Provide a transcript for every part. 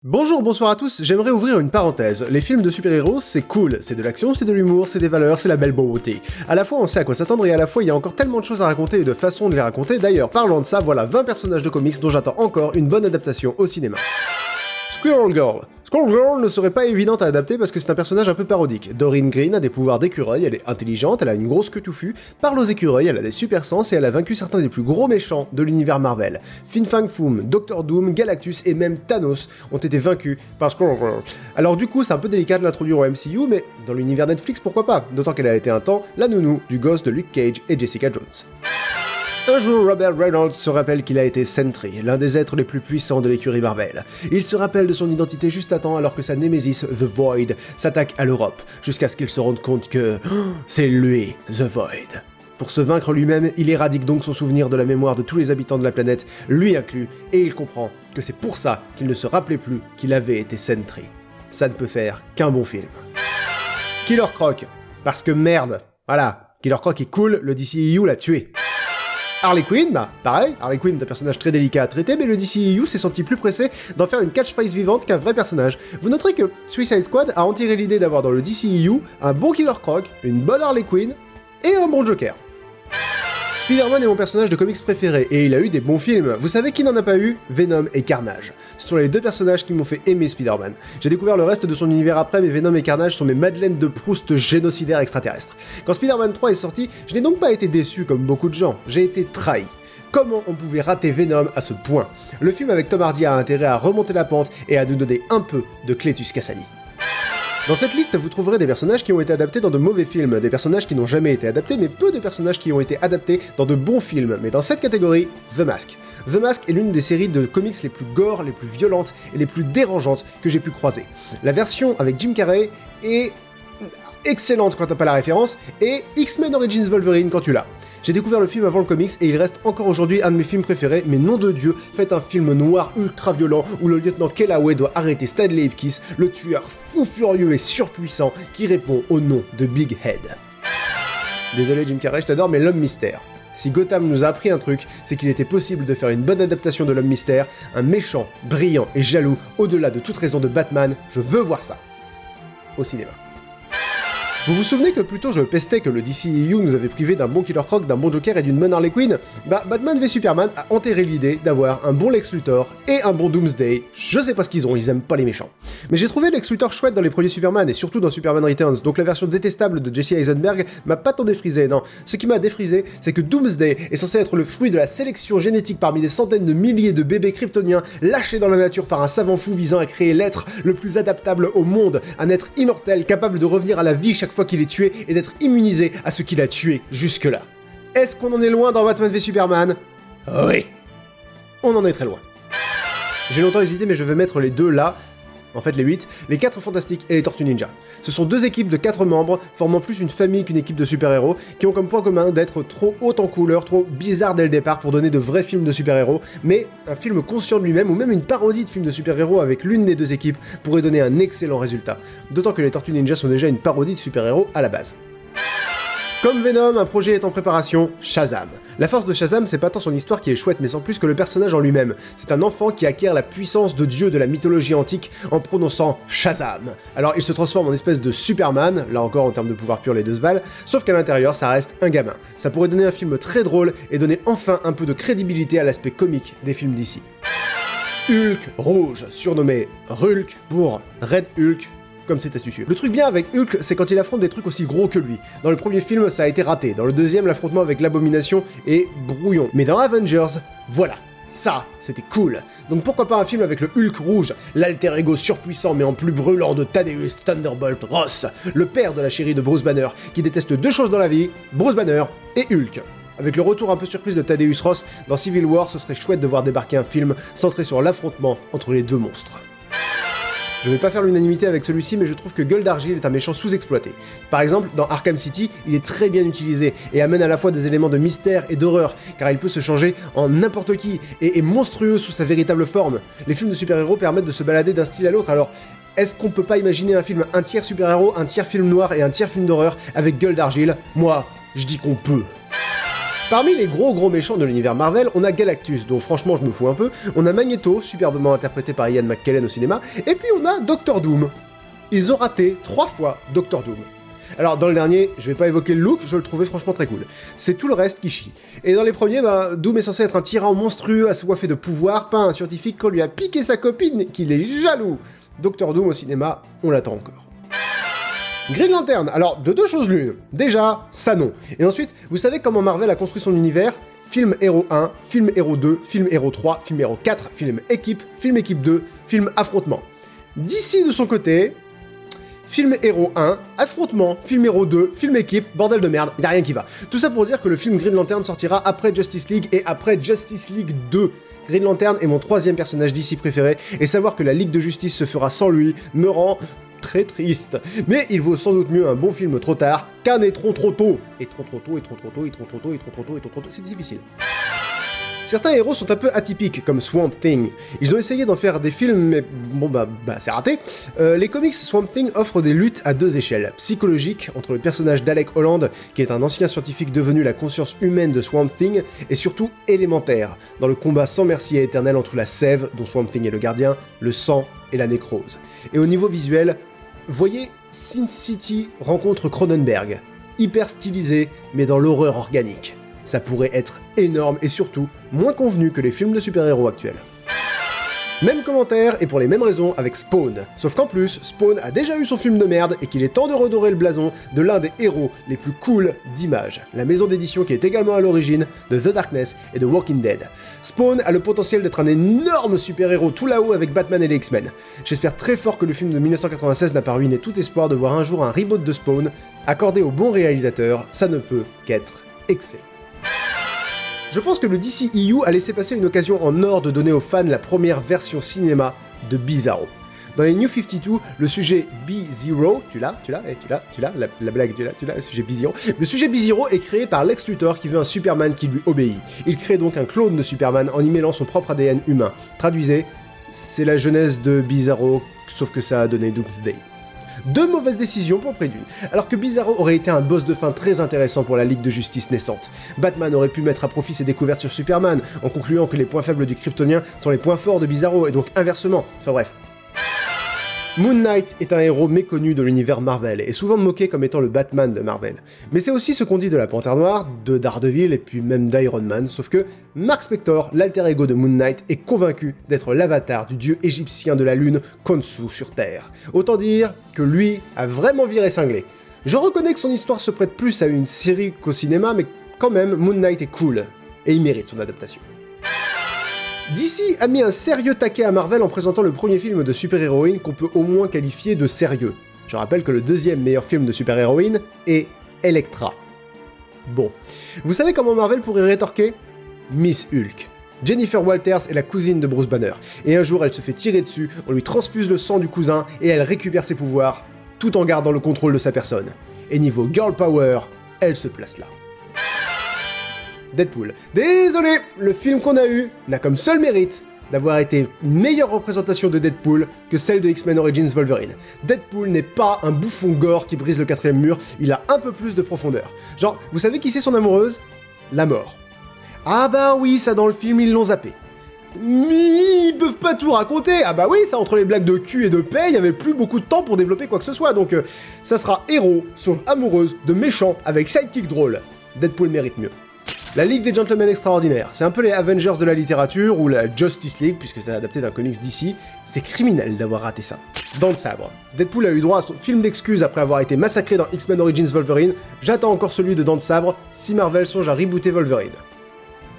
Bonjour, bonsoir à tous, j'aimerais ouvrir une parenthèse. Les films de super-héros, c'est cool, c'est de l'action, c'est de l'humour, c'est des valeurs, c'est la belle beauté. À la fois on sait à quoi s'attendre et à la fois il y a encore tellement de choses à raconter et de façons de les raconter. D'ailleurs, parlant de ça, voilà 20 personnages de comics dont j'attends encore une bonne adaptation au cinéma. Squirrel Girl. Squirrel Girl ne serait pas évidente à adapter parce que c'est un personnage un peu parodique. Doreen Green a des pouvoirs d'écureuil, elle est intelligente, elle a une grosse queue touffue, parle aux écureuils, elle a des super sens et elle a vaincu certains des plus gros méchants de l'univers Marvel. Fin Fang Foom, Doctor Doom, Galactus et même Thanos ont été vaincus par Squirrel Girl. Alors du coup c'est un peu délicat de l'introduire au MCU, mais dans l'univers Netflix pourquoi pas, d'autant qu'elle a été un temps la nounou du gosse de Luke Cage et Jessica Jones. Un jour, Robert Reynolds se rappelle qu'il a été Sentry, l'un des êtres les plus puissants de l'écurie Marvel. Il se rappelle de son identité juste à temps alors que sa némésis, The Void, s'attaque à l'Europe, jusqu'à ce qu'il se rende compte que c'est lui, The Void. Pour se vaincre lui-même, il éradique donc son souvenir de la mémoire de tous les habitants de la planète, lui inclus, et il comprend que c'est pour ça qu'il ne se rappelait plus qu'il avait été Sentry. Ça ne peut faire qu'un bon film. Killer Croc, parce que merde, voilà, Killer Croc est cool, le DCEU l'a tué. Harley Quinn, bah pareil, Harley Quinn est un personnage très délicat à traiter, mais le DCEU s'est senti plus pressé d'en faire une catchphrase vivante qu'un vrai personnage. Vous noterez que Suicide Squad a enterré l'idée d'avoir dans le DCEU un bon Killer Croc, une bonne Harley Quinn et un bon Joker. Spider-Man est mon personnage de comics préféré, et il a eu des bons films. Vous savez qui n'en a pas eu? Venom et Carnage. Ce sont les deux personnages qui m'ont fait aimer Spider-Man. J'ai découvert le reste de son univers après, mais Venom et Carnage sont mes madeleines de Proust génocidaires extraterrestres. Quand Spider-Man 3 est sorti, je n'ai donc pas été déçu comme beaucoup de gens, j'ai été trahi. Comment on pouvait rater Venom à ce point? Le film avec Tom Hardy a intérêt à remonter la pente et à nous donner un peu de Cletus Kasady. Dans cette liste, vous trouverez des personnages qui ont été adaptés dans de mauvais films, des personnages qui n'ont jamais été adaptés, mais peu de personnages qui ont été adaptés dans de bons films. Mais dans cette catégorie, The Mask. The Mask est l'une des séries de comics les plus gore, les plus violentes et les plus dérangeantes que j'ai pu croiser. La version avec Jim Carrey est excellente quand t'as pas la référence, et X-Men Origins Wolverine quand tu l'as. J'ai découvert le film avant le comics et il reste encore aujourd'hui un de mes films préférés, mais nom de Dieu, faites un film noir ultra violent où le lieutenant Kellaway doit arrêter Stanley Ipkiss, le tueur fou furieux et surpuissant qui répond au nom de Big Head. Désolé Jim Carrey, je t'adore, mais l'homme mystère. Si Gotham nous a appris un truc, c'est qu'il était possible de faire une bonne adaptation de l'homme mystère, un méchant, brillant et jaloux, au-delà de toute raison de Batman, je veux voir ça. Au cinéma. Vous vous souvenez que plus tôt je pestais que le DCEU nous avait privé d'un bon Killer Croc, d'un bon Joker et d'une bonne Harley Quinn? Bah, Batman v Superman a enterré l'idée d'avoir un bon Lex Luthor et un bon Doomsday. Je sais pas ce qu'ils ont, ils aiment pas les méchants. Mais j'ai trouvé Lex Luthor chouette dans les premiers Superman et surtout dans Superman Returns, donc la version détestable de Jesse Eisenberg m'a pas tant défrisé, non. Ce qui m'a défrisé, c'est que Doomsday est censé être le fruit de la sélection génétique parmi des centaines de milliers de bébés kryptoniens lâchés dans la nature par un savant fou visant à créer l'être le plus adaptable au monde, un être immortel capable de revenir à la vie chaque fois qu'il est tué et d'être immunisé à ce qu'il a tué jusque-là. Est-ce qu'on en est loin dans Batman v Superman? Oui. On en est très loin. J'ai longtemps hésité, mais je vais mettre les deux là, en fait les 8, les 4 Fantastiques et les Tortues Ninja. Ce sont deux équipes de 4 membres, formant plus une famille qu'une équipe de super-héros, qui ont comme point commun d'être trop hautes en couleur, trop bizarres dès le départ pour donner de vrais films de super-héros, mais un film conscient de lui-même, ou même une parodie de film de super-héros avec l'une des deux équipes, pourrait donner un excellent résultat. D'autant que les Tortues Ninja sont déjà une parodie de super-héros à la base. Comme Venom, un projet est en préparation, Shazam. La force de Shazam, c'est pas tant son histoire qui est chouette, mais sans plus que le personnage en lui-même. C'est un enfant qui acquiert la puissance de dieu de la mythologie antique en prononçant Shazam. Alors il se transforme en espèce de Superman, là encore en termes de pouvoir pur les deux se valent, sauf qu'à l'intérieur ça reste un gamin. Ça pourrait donner un film très drôle et donner enfin un peu de crédibilité à l'aspect comique des films d'ici. Hulk rouge, surnommé Rulk pour Red Hulk, comme c'est astucieux. Le truc bien avec Hulk, c'est quand il affronte des trucs aussi gros que lui. Dans le premier film, ça a été raté. Dans le deuxième, l'affrontement avec l'Abomination est brouillon. Mais dans Avengers, voilà. Ça, c'était cool. Donc pourquoi pas un film avec le Hulk rouge, l'alter ego surpuissant mais en plus brûlant de Thaddeus Thunderbolt Ross, le père de la chérie de Bruce Banner, qui déteste deux choses dans la vie, Bruce Banner et Hulk. Avec le retour un peu surprise de Thaddeus Ross, dans Civil War, ce serait chouette de voir débarquer un film centré sur l'affrontement entre les deux monstres. Je vais pas faire l'unanimité avec celui-ci, mais je trouve que Gueule d'Argile est un méchant sous-exploité. Par exemple, dans Arkham City, il est très bien utilisé, et amène à la fois des éléments de mystère et d'horreur, car il peut se changer en n'importe qui, et est monstrueux sous sa véritable forme. Les films de super-héros permettent de se balader d'un style à l'autre, alors est-ce qu'on peut pas imaginer un film un tiers super-héros, un tiers film noir et un tiers film d'horreur avec Gueule d'Argile? Moi, je dis qu'on peut. Parmi les gros méchants de l'univers Marvel, on a Galactus, dont franchement je me fous un peu, on a Magneto, superbement interprété par Ian McKellen au cinéma, et puis on a Doctor Doom. Ils ont raté 3 fois Doctor Doom. Alors dans le dernier, je vais pas évoquer le look, je le trouvais franchement très cool. C'est tout le reste qui chie. Et dans les premiers, Doom est censé être un tyran monstrueux assoiffé de pouvoir, pas un scientifique qu'on lui a piqué sa copine, qu'il est jaloux. Doctor Doom au cinéma, on l'attend encore. Green Lantern, alors de 2 choses l'une. Déjà, ça non. Et ensuite, vous savez comment Marvel a construit son univers ? Film héros 1, film héros 2, film héros 3, film héros 4, film équipe 2, film affrontement. DC de son côté, film héros 1, affrontement, film héros 2, film équipe, bordel de merde, y'a rien qui va. Tout ça pour dire que le film Green Lantern sortira après Justice League et après Justice League 2. Green Lantern est mon 3e personnage DC préféré, et savoir que la Ligue de Justice se fera sans lui me rend très triste. Mais il vaut sans doute mieux un bon film trop tard qu'un étron trop tôt. Et trop tôt, c'est difficile. Certains héros sont un peu atypiques, comme Swamp Thing. Ils ont essayé d'en faire des films, mais bon c'est raté. Les comics Swamp Thing offrent des luttes à 2 échelles. Psychologique, entre le personnage d'Alec Holland, qui est un ancien scientifique devenu la conscience humaine de Swamp Thing, et surtout élémentaire, dans le combat sans merci et éternel entre la sève, dont Swamp Thing est le gardien, le sang et la nécrose. Et au niveau visuel, voyez Sin City rencontre Cronenberg. Hyper stylisé, mais dans l'horreur organique. Ça pourrait être énorme et surtout moins convenu que les films de super-héros actuels. Même commentaire et pour les mêmes raisons avec Spawn. Sauf qu'en plus, Spawn a déjà eu son film de merde et qu'il est temps de redorer le blason de l'un des héros les plus cool d'Image, la maison d'édition qui est également à l'origine de The Darkness et de Walking Dead. Spawn a le potentiel d'être un énorme super-héros tout là-haut avec Batman et les X-Men. J'espère très fort que le film de 1996 n'a pas ruiné tout espoir de voir un jour un reboot de Spawn, accordé au bon réalisateur, ça ne peut qu'être excellent. Je pense que le DCEU a laissé passer une occasion en or de donner aux fans la première version cinéma de Bizarro. Dans les New 52, le sujet B-Zero, la blague, le sujet B-Zero. Le sujet B-Zero est créé par Lex Luthor qui veut un Superman qui lui obéit. Il crée donc un clone de Superman en y mêlant son propre ADN humain. Traduisez, c'est la genèse de Bizarro, sauf que ça a donné Doomsday. 2 mauvaises décisions pour près d'une, alors que Bizarro aurait été un boss de fin très intéressant pour la Ligue de Justice naissante. Batman aurait pu mettre à profit ses découvertes sur Superman, en concluant que les points faibles du Kryptonien sont les points forts de Bizarro, et donc inversement, enfin bref. Moon Knight est un héros méconnu de l'univers Marvel, et souvent moqué comme étant le Batman de Marvel. Mais c'est aussi ce qu'on dit de la Panthère Noire, de Daredevil et puis même d'Iron Man, sauf que Mark Spector, l'alter ego de Moon Knight, est convaincu d'être l'avatar du dieu égyptien de la lune, Khonsu sur Terre. Autant dire que lui a vraiment viré cinglé. Je reconnais que son histoire se prête plus à une série qu'au cinéma, mais quand même, Moon Knight est cool, et il mérite son adaptation. DC a mis un sérieux taquet à Marvel en présentant le premier film de super-héroïne qu'on peut au moins qualifier de sérieux. Je rappelle que le 2e meilleur film de super-héroïne est Elektra. Bon. Vous savez comment Marvel pourrait rétorquer ? Miss Hulk. Jennifer Walters est la cousine de Bruce Banner, et un jour elle se fait tirer dessus, on lui transfuse le sang du cousin, et elle récupère ses pouvoirs, tout en gardant le contrôle de sa personne. Et niveau girl power, elle se place là. Deadpool. Désolé, le film qu'on a eu n'a comme seul mérite d'avoir été une meilleure représentation de Deadpool que celle de X-Men Origins Wolverine. Deadpool n'est pas un bouffon gore qui brise le 4ème mur, il a un peu plus de profondeur. Genre, vous savez qui c'est son amoureuse ? La mort. Ah bah oui, ça dans le film, ils l'ont zappé. Mais ils peuvent pas tout raconter. Ah bah oui, ça entre les blagues de cul et de paix, il y avait plus beaucoup de temps pour développer quoi que ce soit, donc ça sera héros, sauf amoureuse, de méchant, avec sidekick drôle. Deadpool mérite mieux. La Ligue des Gentlemen Extraordinaires, c'est un peu les Avengers de la littérature, ou la Justice League, puisque c'est adapté d'un comics DC, c'est criminel d'avoir raté ça. Dans le sabre. Deadpool a eu droit à son film d'excuses après avoir été massacré dans X-Men Origins Wolverine, j'attends encore celui de Dents de Sabre, si Marvel songe à rebooter Wolverine.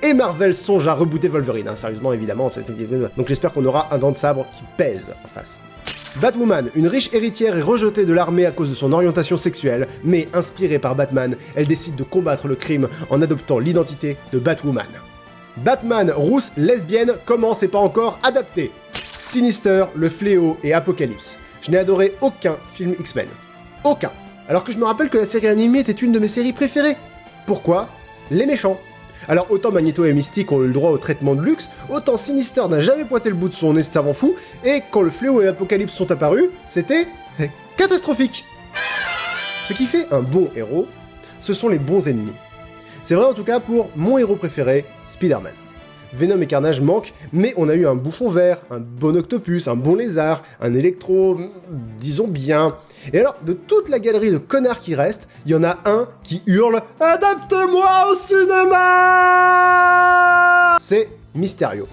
Et Marvel songe à rebooter Wolverine, hein, sérieusement évidemment, donc j'espère qu'on aura un Dents de Sabre qui pèse en face. Batwoman, une riche héritière est rejetée de l'armée à cause de son orientation sexuelle, mais inspirée par Batman, elle décide de combattre le crime en adoptant l'identité de Batwoman. Batman, rousse, lesbienne, comment c'est pas encore adapté ? Sinister, Le Fléau et Apocalypse. Je n'ai adoré aucun film X-Men. Aucun. Alors que je me rappelle que la série animée était une de mes séries préférées. Pourquoi ? Les méchants. Alors autant Magneto et Mystique ont eu le droit au traitement de luxe, autant Sinister n'a jamais pointé le bout de son nez savant fou, et quand le Fléau et Apocalypse sont apparus, c'était catastrophique. Ce qui fait un bon héros, ce sont les bons ennemis. C'est vrai en tout cas pour mon héros préféré, Spider-Man. Venom et Carnage manquent, mais on a eu un bouffon vert, un bon octopus, un bon lézard, un électro, disons bien. Et alors, de toute la galerie de connards qui reste, il y en a un qui hurle « Adaptez-moi au cinéma !» C'est Mysterio.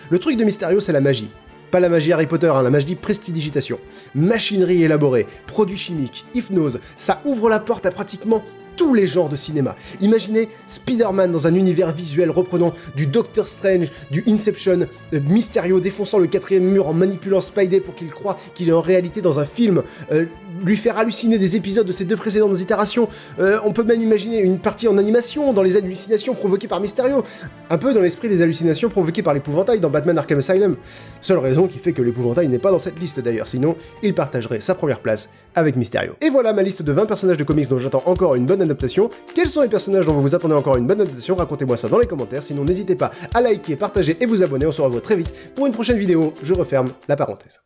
Le truc de Mysterio, c'est la magie. Pas la magie Harry Potter, hein, la magie prestidigitation. Machinerie élaborée, produits chimiques, hypnose, ça ouvre la porte à pratiquement tous les genres de cinéma. Imaginez Spider-Man dans un univers visuel reprenant du Doctor Strange, du Inception, Mysterio défonçant le 4e mur en manipulant Spidey pour qu'il croie qu'il est en réalité dans un film, lui faire halluciner des épisodes de ses 2 précédentes itérations. On peut même imaginer une partie en animation dans les hallucinations provoquées par Mysterio, un peu dans l'esprit des hallucinations provoquées par l'épouvantail dans Batman Arkham Asylum. Seule raison qui fait que l'épouvantail n'est pas dans cette liste d'ailleurs, sinon il partagerait sa première place avec Mysterio. Et voilà ma liste de 20 personnages de comics dont j'attends encore une bonne adaptation. Quels sont les personnages dont vous vous attendez encore une bonne adaptation? Racontez-moi ça dans les commentaires, sinon n'hésitez pas à liker, partager et vous abonner. On se revoit très vite pour une prochaine vidéo. Je referme la parenthèse.